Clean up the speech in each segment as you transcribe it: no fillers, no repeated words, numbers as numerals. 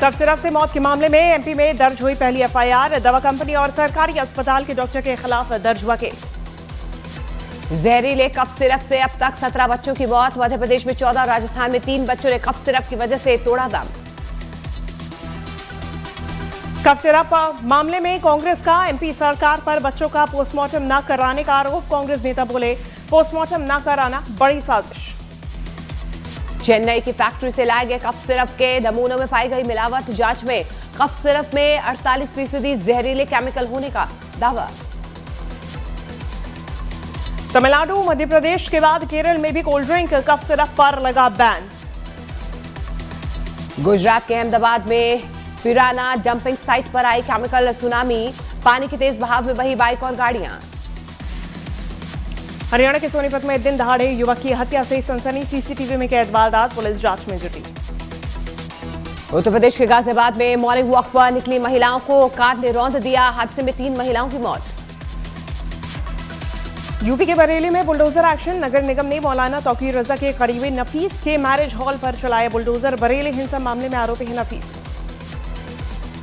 Cough syrup से मौत के मामले में एमपी में दर्ज हुई पहली एफआईआर। दवा कंपनी और सरकारी अस्पताल के डॉक्टर के खिलाफ दर्ज हुआ केस। जहरीले कफ सिरप से अब तक 17 बच्चों की मौत। मध्य प्रदेश में 14 और राजस्थान में 3 बच्चों ने कफ सिरप की वजह से तोड़ा दम। कफ सिरप मामले में कांग्रेस का एमपी सरकार पर बच्चों का पोस्टमार्टम न कराने का आरोप। कांग्रेस नेता बोले, पोस्टमार्टम न कराना बड़ी साजिश। चेन्नई की फैक्ट्री से लाए गए कफ सिरप के नमूनों में पाई गई मिलावट। जांच में कफ सिरप में 48% जहरीले केमिकल होने का दावा। तमिलनाडु मध्य प्रदेश के बाद केरल में भी कोल्ड ड्रिंक कफ सिरप पर लगा बैन। गुजरात के अहमदाबाद में पिराना डंपिंग साइट पर आई केमिकल सुनामी। पानी के तेज बहाव में बही बाइक और गाड़ियां। हरियाणा के सोनीपत में दिन दहाड़े युवक की हत्या से सनसनी। सीसीटीवी में कैद वारदात, पुलिस जांच में जुटी। उत्तर प्रदेश के गाजियाबाद में मॉर्निंग वॉक पर निकली महिलाओं को कार ने रौंद दिया। हादसे में 3 महिलाओं की मौत। यूपी के बरेली में बुलडोजर एक्शन। नगर निगम ने मौलाना तौकीर रजा के करीबी नफीस के मैरिज हॉल पर चलाया बुलडोजर। बरेली हिंसा मामले में आरोपी है नफीस।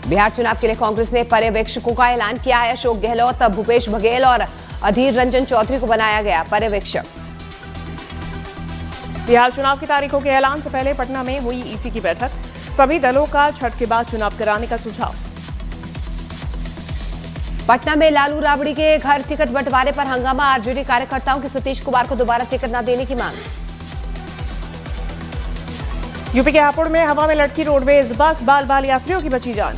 बिहार चुनाव के लिए कांग्रेस ने पर्यवेक्षकों का ऐलान किया है। अशोक गहलोत, भूपेश बघेल और अधीर रंजन चौधरी को बनाया गया पर्यवेक्षक। बिहार चुनाव की तारीखों के ऐलान से पहले पटना में हुई ईसी की बैठक। सभी दलों का छठ के बाद चुनाव कराने का सुझाव। पटना में लालू राबड़ी के घर टिकट बंटवारे पर हंगामा। आरजेडी कार्यकर्ताओं की सतीश कुमार को दोबारा टिकट न देने की मांग। यूपी के हापुड़ में हवा में लटकी रोडवेज बस, बाल यात्रियों की बची जान।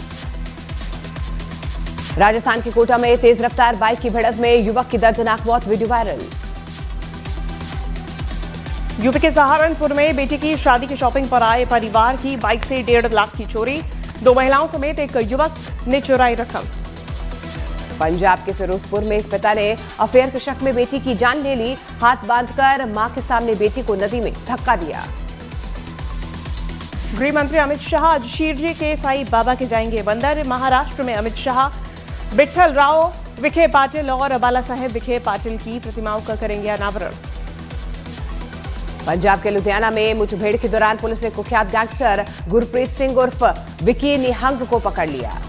राजस्थान के कोटा में तेज रफ्तार बाइक की भिड़ंत में युवक की दर्दनाक मौत, वीडियो वायरल। यूपी के सहारनपुर में बेटी की शादी की शॉपिंग पर आए परिवार की बाइक से 1.5 लाख की चोरी। 2 महिलाओं समेत एक युवक ने चुराई रकम। पंजाब के फिरोजपुर में एक पिता ने अफेयर के शक में बेटी की जान ले ली। हाथ बांधकर मां के सामने बेटी को नदी में धक्का दिया। गृह मंत्री अमित शाह आज शिरडी के साई बाबा के जाएंगे बंदर। महाराष्ट्र में अमित शाह विठल राव विखे पाटिल और बाला साहेब विखे पाटिल की प्रतिमाओं का करेंगे अनावरण। पंजाब के लुधियाना में मुठभेड़ के दौरान पुलिस ने कुख्यात गैंगस्टर गुरप्रीत सिंह उर्फ विकी निहंग को पकड़ लिया।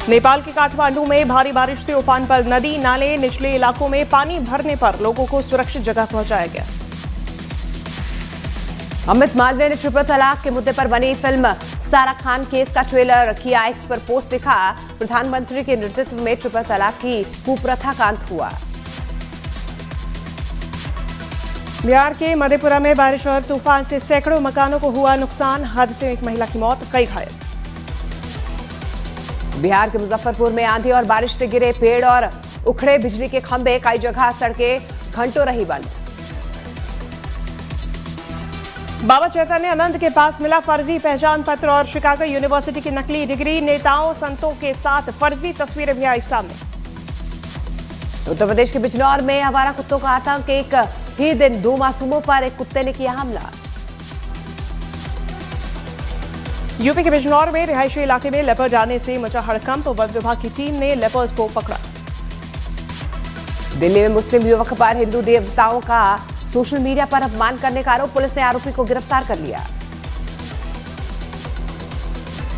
नेपाल के काठमांडू में भारी बारिश से उफान पर नदी, नाले, निचले इलाकों में पानी भरने पर लोगों को सुरक्षित जगह पहुंचाया गया। अमित मालवीय ने ट्रिपल तलाक के मुद्दे पर बनी फिल्म सारा खान केस का ट्रेलर किया। एक्स पर पोस्ट लिखा, प्रधानमंत्री के नेतृत्व में ट्रिपल तलाक की कुप्रथा का अंत हुआ। बिहार के मधेपुरा में बारिश और तूफान से सैकड़ों मकानों को हुआ नुकसान। हादसे में एक महिला की मौत, कई घायल। बिहार के मुजफ्फरपुर में आंधी और बारिश से गिरे पेड़ और उखड़े बिजली के खंभे। कई जगह सड़कें घंटों रही बंद। बाबा चैतन्यानंद के पास मिला फर्जी पहचान पत्र और शिकागो यूनिवर्सिटी की नकली डिग्री। नेताओं संतों के साथ फर्जी तस्वीरें भी आई सामने। उत्तर प्रदेश के बिजनौर में आवारा कुत्तों का आतंक। एक ही दिन 2 मासूमों पर एक कुत्ते ने किया हमला। यूपी के बिजनौर में रिहायशी इलाके में लेपर्ड आने से मचा हड़कंप। वन विभाग की टीम ने लेपर्ड को पकड़ा। दिल्ली में मुस्लिम युवक पर हिंदू देवताओं का सोशल मीडिया पर अपमान करने का आरोप। पुलिस ने आरोपी को गिरफ्तार कर लिया।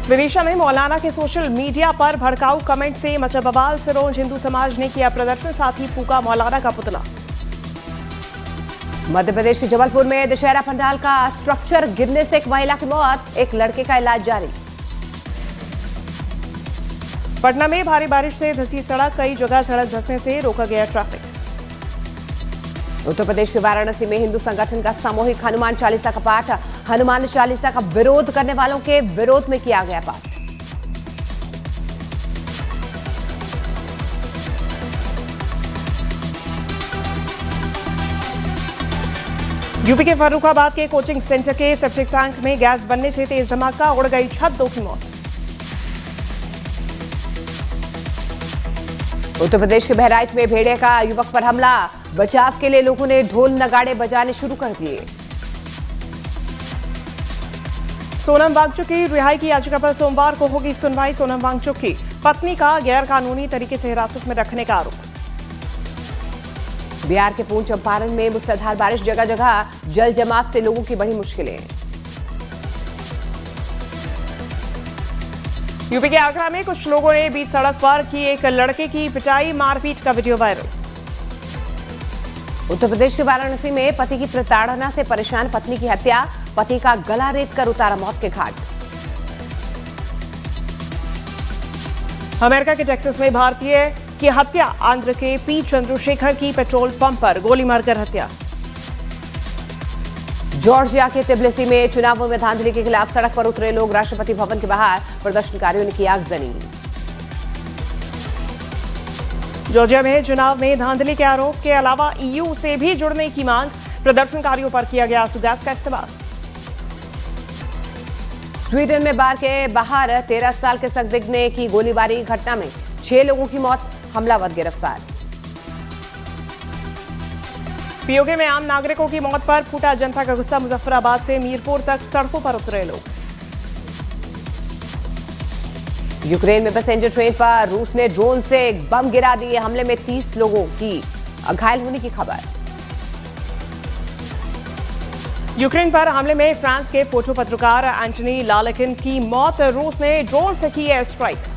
विदिशा में मौलाना के सोशल मीडिया पर भड़काऊ कमेंट से मचा बवाल। सिरोंज हिंदू समाज ने किया प्रदर्शन, साथ ही फूका मौलाना का पुतला। मध्य प्रदेश के जबलपुर में दशहरा पंडाल का स्ट्रक्चर गिरने से एक महिला की मौत। एक लड़के का इलाज जारी। पटना में भारी बारिश से धंसी सड़क। कई जगह सड़क धंसने से रोका गया ट्रैफिक। उत्तर प्रदेश के वाराणसी में हिंदू संगठन का सामूहिक हनुमान चालीसा का पाठ। हनुमान चालीसा का विरोध करने वालों के विरोध में किया गया पाठ। यूपी के फर्रुखाबाद के कोचिंग सेंटर के सेप्टिक टैंक में गैस बनने से तेज धमाका, उड़ गई छत, 2 की मौत। उत्तर प्रदेश के बहराइच में भेड़िया का युवक पर हमला। बचाव के लिए लोगों ने ढोल नगाड़े बजाने शुरू कर दिए। सोनम वांगचुक की रिहाई की याचिका पर सोमवार को होगी सुनवाई। सोनम वांगचुक की पत्नी का गैरकानूनी तरीके से हिरासत में रखने का आरोप। बिहार के पूर्वी चंपारण में मूसलाधार बारिश, जगह जगह जल जमाव से लोगों की बड़ी मुश्किलें। यूपी के आगरा में कुछ लोगों ने बीच सड़क पर की एक लड़के की पिटाई, मारपीट का वीडियो वायरल। उत्तर प्रदेश के वाराणसी में पति की प्रताड़ना से परेशान पत्नी की हत्या, पति का गला रेत कर उतारा मौत के घाट। अमेरिका के टेक्सास में भारतीय की हत्या, आंध्र के पी चंद्रशेखर की पेट्रोल पंप पर गोली मारकर हत्या। जॉर्जिया के तिब्लिसी में चुनावों में धांधली के खिलाफ सड़क पर उतरे लोग, राष्ट्रपति भवन के बाहर प्रदर्शनकारियों ने की आगजनी। जॉर्जिया में चुनाव में धांधली के आरोप के अलावा ईयू से भी जुड़ने की मांग, प्रदर्शनकारियों पर किया गया आंसू गैस का इस्तेमाल। स्वीडन में बार के बाहर 13 साल के संदिग्ध ने की गोलीबारी, घटना में 6 लोगों की मौत, हमलावर गिरफ्तार। पीओके में आम नागरिकों की मौत पर फूटा जनता का गुस्सा, मुजफ्फराबाद से मीरपुर तक सड़कों पर उतरे लोग। यूक्रेन में पैसेंजर ट्रेन पर रूस ने ड्रोन से बम गिरा दिए, हमले में 30 लोगों की घायल होने की खबर। यूक्रेन पर हमले में फ्रांस के फोटो पत्रकार एंटनी लालकिन की मौत, रूस ने ड्रोन से की एयर स्ट्राइक।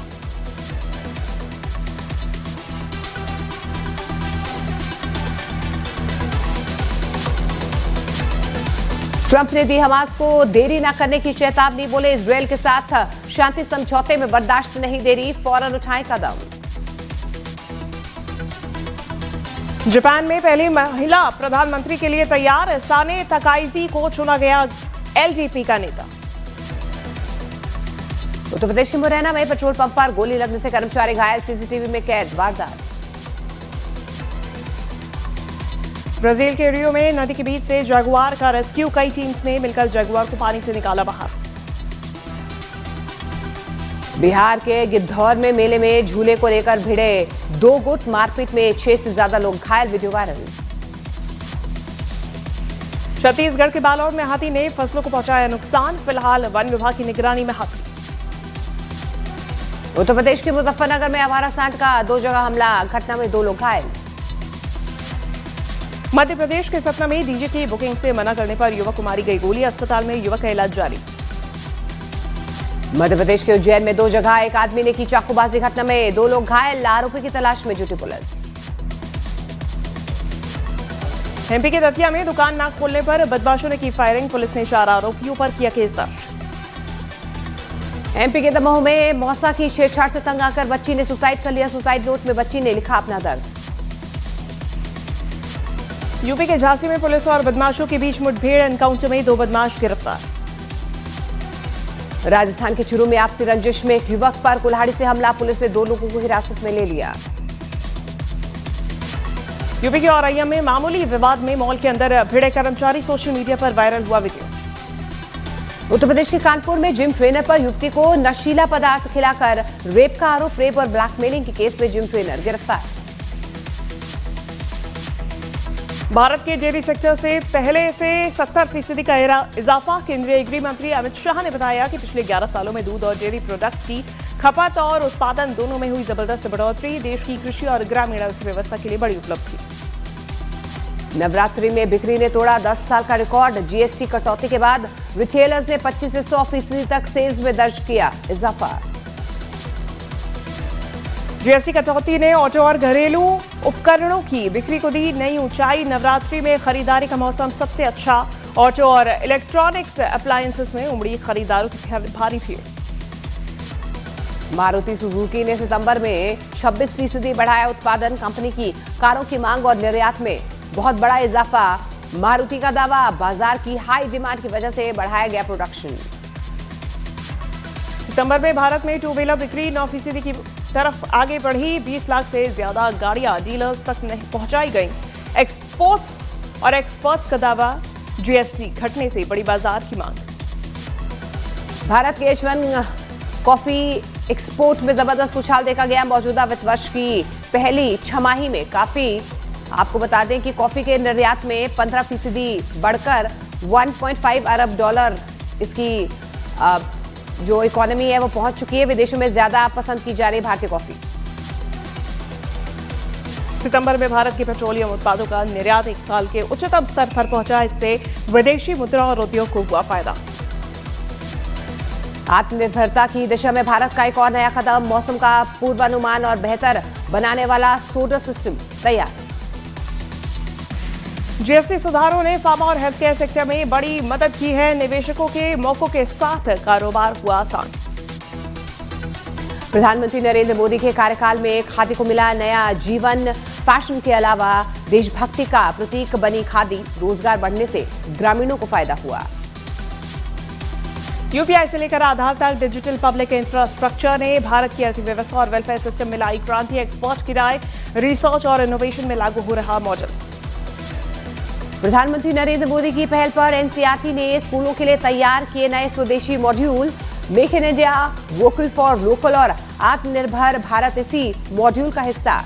ट्रंप ने दी हमास को देरी न करने की चेतावनी, बोले इजरायल के साथ शांति समझौते में बर्दाश्त नहीं दे रही, फौरन उठाएं कदम। जापान में पहली महिला प्रधानमंत्री के लिए तैयार, साने तकाइजी को चुना गया एलजेपी का नेता। उत्तर प्रदेश के मुरैना में पेट्रोल पंप पर गोली लगने से कर्मचारी घायल, सीसीटीवी में कैद वारदात। ब्राजील के रियो में नदी के बीच से जगुआर का रेस्क्यू, कई टीम्स ने मिलकर जगुआर को पानी से निकाला बाहर। बिहार के गिद्धौर में मेले में झूले को लेकर भिड़े 2 गुट, मारपीट में 6 से ज्यादा लोग घायल, वीडियो वायरल। छत्तीसगढ़ के बालोद में हाथी ने फसलों को पहुंचाया नुकसान, फिलहाल वन विभाग की निगरानी में हाथी। उत्तर प्रदेश के मुजफ्फरनगर में आवारा सांड का 2 जगह हमला, घटना में 2 लोग घायल। मध्य प्रदेश के सतना में डीजे की बुकिंग से मना करने पर युवक को मारी गई गोली, अस्पताल में युवक का इलाज जारी। मध्य प्रदेश के उज्जैन में 2 जगह एक आदमी ने की चाकूबाजी, घटना में 2 लोग घायल, आरोपी की तलाश में जुटी पुलिस। एमपी के दतिया में दुकान ना खोलने पर बदमाशों ने की फायरिंग, पुलिस ने 4 आरोपियों पर किया केस दर्ज। एमपी के दमोह में मौसा की छेड़छाड़ से तंग आकर बच्ची ने सुसाइड कर लिया, सुसाइड नोट में बच्ची ने लिखा अपना दर्द। यूपी के झांसी में पुलिस और बदमाशों के बीच मुठभेड़, एनकाउंटर में 2 बदमाश गिरफ्तार। राजस्थान के चूरू में आपसी रंजिश में एक युवक पर कुल्हाड़ी से हमला, पुलिस ने 2 लोगों को हिरासत में ले लिया। यूपी के औरैया में मामूली विवाद में मॉल के अंदर भिड़े कर्मचारी, सोशल मीडिया पर वायरल हुआ वीडियो। उत्तर प्रदेश के कानपुर में जिम ट्रेनर पर युवती को नशीला पदार्थ खिलाकर रेप का आरोप, रेप और ब्लैकमेलिंग के केस में जिम ट्रेनर गिरफ्तार। भारत के डेयरी सेक्टर से पहले से 70% का इजाफा, केंद्रीय गृह मंत्री अमित शाह ने बताया कि पिछले 11 सालों में दूध और डेयरी प्रोडक्ट्स की खपत और उत्पादन दोनों में हुई जबरदस्त बढ़ोतरी, देश की कृषि और ग्रामीण अर्थव्यवस्था के लिए बड़ी उपलब्धि। नवरात्रि में बिक्री ने तोड़ा 10 साल का रिकॉर्ड, जीएसटी कटौती के बाद रिटेलर्स ने 25 से 100% तक सेल्स में दर्ज किया इजाफा। जीएसटी कटौती ने ऑटो और घरेलू उपकरणों की बिक्री को दी नई ऊंचाई, नवरात्रि में खरीदारी का मौसम सबसे अच्छा, ऑटो और इलेक्ट्रॉनिक्स अप्लायंसेस में उमड़ी खरीदारों की भारी भीड़। मारुति सुजुकी ने सितंबर में 26% बढ़ाया उत्पादन, कंपनी की कारों की मांग और निर्यात में बहुत बड़ा इजाफा, मारुति का दावा, बाजार की हाई डिमांड की वजह से बढ़ाया गया प्रोडक्शन। सितंबर में भारत में 2 व्हीलर बिक्री 9% की तरफ आगे बढ़ी, 20 लाख से ज्यादा गाड़ियां डीलर्स तक नहीं पहुंचाई गई। एक्सपोर्ट्स और एक्सपर्ट्स का दावा, जीएसटी घटने से बड़ी बाजार की मांग। भारत के H1 कॉफी एक्सपोर्ट में जबरदस्त उछाल देखा गया, मौजूदा वित्त वर्ष की पहली छमाही में काफी। आपको बता दें कि कॉफी के निर्यात में 15% बढ़कर 1.5 अरब डॉलर इसकी जो इकोनॉमी है वो पहुंच चुकी है, विदेशों में ज्यादा पसंद की जा रही भारतीय कॉफी। सितंबर में भारत के पेट्रोलियम उत्पादों का निर्यात 1 साल के उच्चतम स्तर पर पहुंचा, इससे विदेशी मुद्रा और उद्योग को हुआ फायदा। आत्मनिर्भरता की दिशा में भारत का एक और नया कदम, मौसम का पूर्वानुमान और बेहतर बनाने वाला सोलर सिस्टम तैयार। जीएसटी सुधारों ने फार्मा और हेल्थ केयर सेक्टर में बड़ी मदद की है, निवेशकों के मौकों के साथ कारोबार हुआ आसान। प्रधानमंत्री नरेंद्र मोदी के कार्यकाल में खादी को मिला नया जीवन, फैशन के अलावा देशभक्ति का प्रतीक बनी खादी, रोजगार बढ़ने से ग्रामीणों को फायदा हुआ। यूपीआई से लेकर आधार तक डिजिटल पब्लिक इंफ्रास्ट्रक्चर ने भारत की अर्थव्यवस्था और वेलफेयर सिस्टम में लाई क्रांति, एक्सपर्ट की राय, रिसर्च और इनोवेशन में लागू हो रहा मॉडल। प्रधानमंत्री नरेंद्र मोदी की पहल पर एनसीईआरटी ने स्कूलों के लिए तैयार किए नए स्वदेशी module, make in India, vocal for local और आत्मनिर्भर भारत इसी मॉड्यूल का हिस्सा।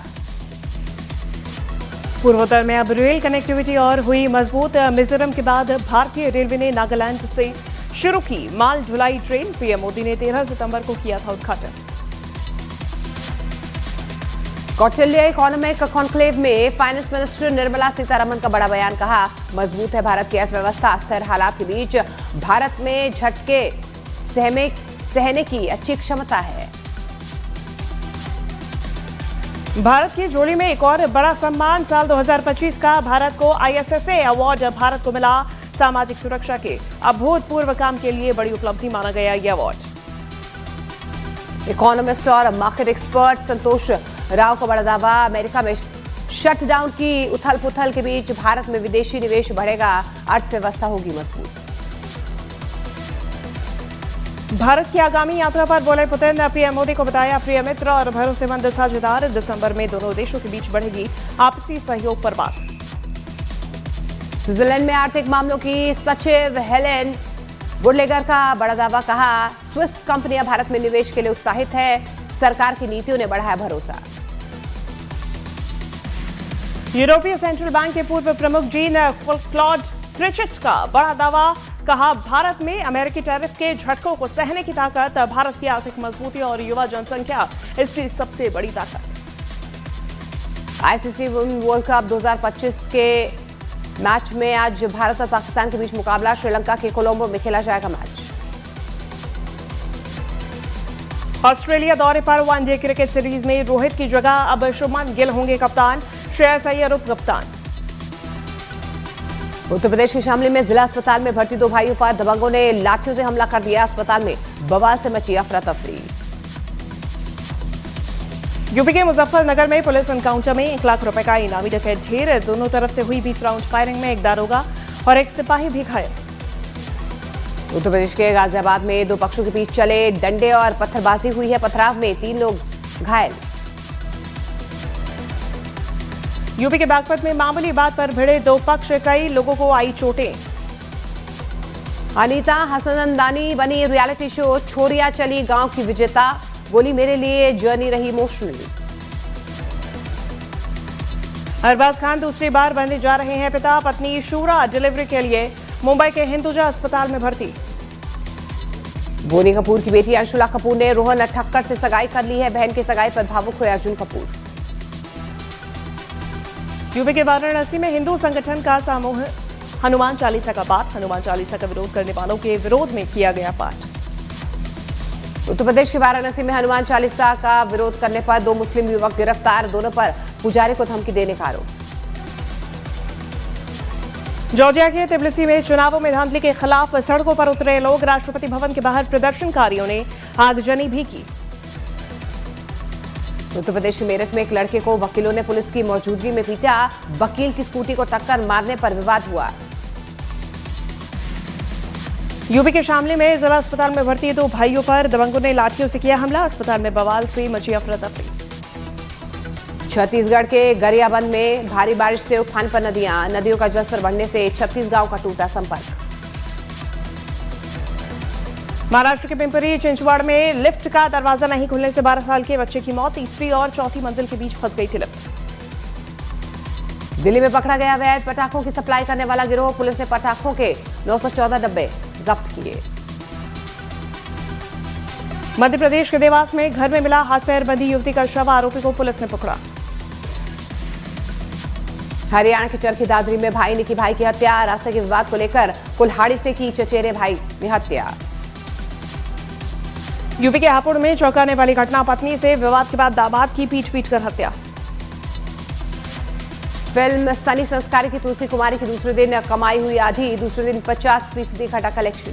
पूर्वोत्तर में अब रेल कनेक्टिविटी और हुई मजबूत, मिजोरम के बाद भारतीय रेलवे ने नागालैंड से शुरू की माल ढुलाई ट्रेन, पीएम मोदी ने 13 सितंबर को किया था उद्घाटन। कौटिल्य इकोनॉमिक कॉन्क्लेव में फाइनेंस मिनिस्टर निर्मला सीतारमण का बड़ा बयान, कहा मजबूत है भारत की अर्थव्यवस्था, स्थिर हालात के बीच भारत में झटके सहने की अच्छी क्षमता है। भारत की झोली में एक और बड़ा सम्मान, साल 2025 का भारत को ISSA अवार्ड, भारत को मिला सामाजिक सुरक्षा के अभूतपूर्व काम के लिए बड़ी उपलब्धि माना गया यह अवार्ड। इकोनॉमिस्ट और मार्केट एक्सपर्ट संतोष राव का बड़ा दावा, अमेरिका में शटडाउन की उथल पुथल के बीच भारत में विदेशी निवेश बढ़ेगा, अर्थव्यवस्था होगी मजबूत। भारत की आगामी यात्रा पर बोले पुतिन, पीएम मोदी को बताया प्रिय मित्र और भरोसेमंद साझेदार, दिसंबर में दोनों देशों के बीच बढ़ेगी आपसी सहयोग पर बात। स्विट्जरलैंड में आर्थिक मामलों की सचिव हेलेन बुडलेगर का बड़ा दावा, कहा स्विस कंपनियां भारत में निवेश के लिए उत्साहित है, सरकार की नीतियों ने बढ़ाया भरोसा। यूरोपीय सेंट्रल बैंक के पूर्व प्रमुख जीन क्लॉड ट्रिचेट का बड़ा दावा, कहा भारत में अमेरिकी टैरिफ के झटकों को सहने की ताकत, भारत की आर्थिक मजबूती और युवा जनसंख्या इसकी सबसे बड़ी ताकत। आईसीसी वर्ल्ड कप 2025 के मैच में आज भारत और पाकिस्तान के बीच मुकाबला, श्रीलंका के कोलंबो में खेला जाएगा मैच। ऑस्ट्रेलिया दौरे पर वनडे क्रिकेट सीरीज में रोहित की जगह अब शुभमन गिल होंगे कप्तान, श्रेयस अय्यर उप कप्तान। उत्तर प्रदेश के शामली में जिला अस्पताल में भर्ती दो भाइयों पर दबंगों ने लाठियों से हमला कर दिया, अस्पताल में बवाल से मची अफरा तफरी। यूपी के मुजफ्फरनगर में पुलिस एनकाउंटर में 1 लाख रुपए का इनामी डकैत ढेर, दोनों तरफ से हुई 20 राउंड फायरिंग में एक दारोगा और एक सिपाही भी घायल। उत्तर प्रदेश के गाजियाबाद में दो पक्षों के बीच चले डंडे और पत्थरबाजी हुई है, पथराव में 3 लोग घायल। यूपी के बागपत में मामूली बात पर भिड़े दो पक्ष, कई लोगों को आई चोटें। अनीता हसनंदानी बनी रियलिटी शो छोरिया चली गांव की विजेता, बोली मेरे लिए जर्नी रही इमोशनल। अरबाज खान दूसरी बार बनने जा रहे हैं पिता, पत्नी शूरा डिलीवरी के लिए मुंबई के हिंदुजा अस्पताल में भर्ती। बोनी कपूर की बेटी अंशुला कपूर ने रोहन ठक्कर से सगाई कर ली है, बहन की सगाई पर भावुक हुए अर्जुन कपूर। यूपी के वाराणसी में हिंदू संगठन का समूह हनुमान चालीसा का पाठ, हनुमान चालीसा का विरोध करने वालों के विरोध में किया गया पाठ। उत्तर प्रदेश के वाराणसी में हनुमान चालीसा का विरोध करने पर 2 मुस्लिम युवक गिरफ्तार, दोनों पर पुजारी को धमकी देने का आरोप। जॉर्जिया के तिब्लिसी में चुनावों में धांधली के खिलाफ सड़कों पर उतरे लोग, राष्ट्रपति भवन के बाहर प्रदर्शनकारियों ने आगजनी भी की। उत्तर प्रदेश के मेरठ में एक लड़के को वकीलों ने पुलिस की मौजूदगी में पीटा, वकील की स्कूटी को टक्कर मारने पर विवाद हुआ। यूपी के शामली में जिला अस्पताल में भर्ती 2 भाइयों पर दबंगों ने लाठियों से किया हमला, अस्पताल में बवाल से मची अफरा तफरी। छत्तीसगढ़ के गरियाबंद में भारी बारिश से उफान पर नदियों का जलस्तर बढ़ने से 36 गांव का टूटा संपर्क। महाराष्ट्र के पिंपरी चिंचवड़ में लिफ्ट का दरवाजा नहीं खुलने से 12 साल के बच्चे की मौत, तीसरी और चौथी मंजिल के बीच फंस गई थी लिफ्ट। दिल्ली में पकड़ा गया अवैध पटाखों की सप्लाई करने वाला गिरोह, पुलिस ने पटाखों के 914 डब्बे जब्त किए। मध्य प्रदेश के देवास में घर में मिला हाथ पैर बंधी युवती का शव, आरोपी को पुलिस ने पकड़ा। हरियाणा के चरखी दादरी में भाई ने की भाई की हत्या, रास्ते के विवाद को लेकर कुल्हाड़ी से की चचेरे भाई ने हत्या। यूपी के हापुड़ में चौंकाने वाली घटना, पत्नी से विवाद के बाद दामाद की पीट कर हत्या। फिल्म सनी संस्कारी की तुलसी कुमारी की दूसरे दिन कमाई हुई आधी, दूसरे दिन 50% घटा कलेक्शन।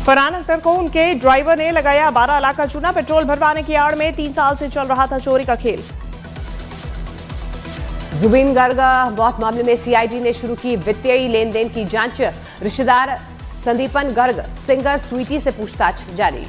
फरहान अख्तर को उनके ड्राइवर ने लगाया 12 लाख का चूना, पेट्रोल भरवाने की आड़ में 3 साल से चल रहा था चोरी का खेल। जुबीन गर्ग मौत मामले में सीआईडी ने शुरू की वित्तीय लेन देन की जांच, रिश्तेदार संदीपन गर्ग सिंगर स्वीटी से पूछताछ जारी।